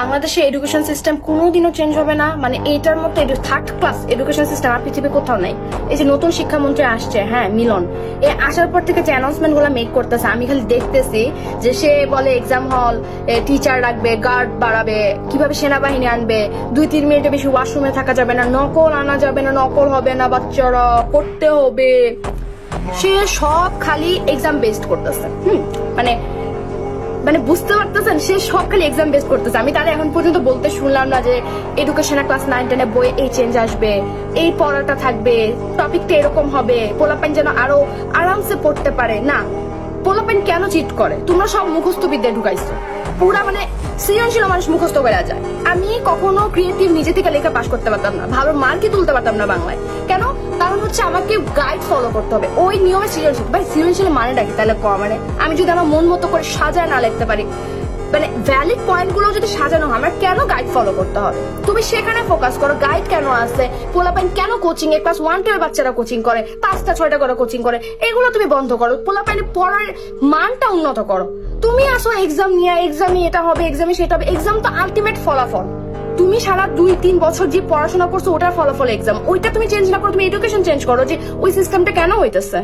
বাংলাদেশের education system কোনোদিনও change হবে না, মানে এইটার মতো থার্ড ক্লাস এডুকেশন সিস্টেম আর পৃথিবীর কোথাও নাই। এই যে নতুন শিক্ষামন্ত্রী আসছে, হ্যাঁ মিলন, এ আসার পর থেকে যে অ্যানাউন্সমেন্ট গুলো মেক করতেছে, আমি খালি দেখতেছি যে সে বলে এক্সাম হল, টিচার রাখবে, গার্ড বাড়াবে, কিভাবে সেনাবাহিনী আনবে, 2-3 মিনিটের বেশি ওয়াশরুমে থাকা যাবে না, নকল আনা যাবে না, নকল হবে না, বাচ্চারা করতে হবে। সে সব খালি এক্সাম বেসড করতেছে। মানে মানে বুঝতে পারতেছেন, সে সব খালি এক্সাম বেস করতেছে। আমি তাহলে এখন পর্যন্ত বলতে শুনলাম না যে এডুকেশনের ক্লাস 9-10 বই এই চেঞ্জ আসবে, এই পড়াটা থাকবে, টপিকটা এরকম হবে, পোলাপাইন যেন আরো আরামসে পড়তে পারে। না, পোলাপাইন কেন চিট করে? তোমরা সব মুখস্থ বিদ্যায় ঢুকাইছো, পুরা মানে সৃজনশীল মানুষ মুখস্থ করে যায়। আমি কখনো ক্রিয়েটিভ নিজে থেকে লেখা পাস করতে পারতাম না, ভালো মার্কই তুলতে পারতাম না বাংলায়। কেন? কারণ হচ্ছে আমাকে গাইড ফলো করতে হবে, ওই নিয়মে সৃজনশীল। ভাই সৃজনশীল মানে ডাকি তাহলে মানে আমি যদি আমার মন মতো করে সাজায় না লিখতে পারি, মানে ভ্যালিড পয়েন্ট গুলো যদি সাজানো হয়, আমার কেন গাইড ফলো করতে হবে? তুমি সেখানে ফোকাস করো, গাইড কেন আছে, পোলাপাইন কেন কোচিং এ, ক্লাস 1-2 বাচ্চারা কোচিং করে, 5টা-6টা করে কোচিং করে, এগুলো তুমি বন্ধ করো। পোলাপাইন পড়ার মানটা উন্নত করো। তুমি আসো এক্সাম নিয়ে, এক্সামে এটা হবে, এক্সামে সেটা হবে। এক্সাম তো আলটিমেট ফলাফল। তুমি সারা 2-3 বছর যে পড়াশোনা করছো ওটার ফলাফল এক্সাম, ওইটা তুমি চেঞ্জ না করো, তুমি এডুকেশন চেঞ্জ করো। যে ওই সিস্টেমটা কেন হইতেছে?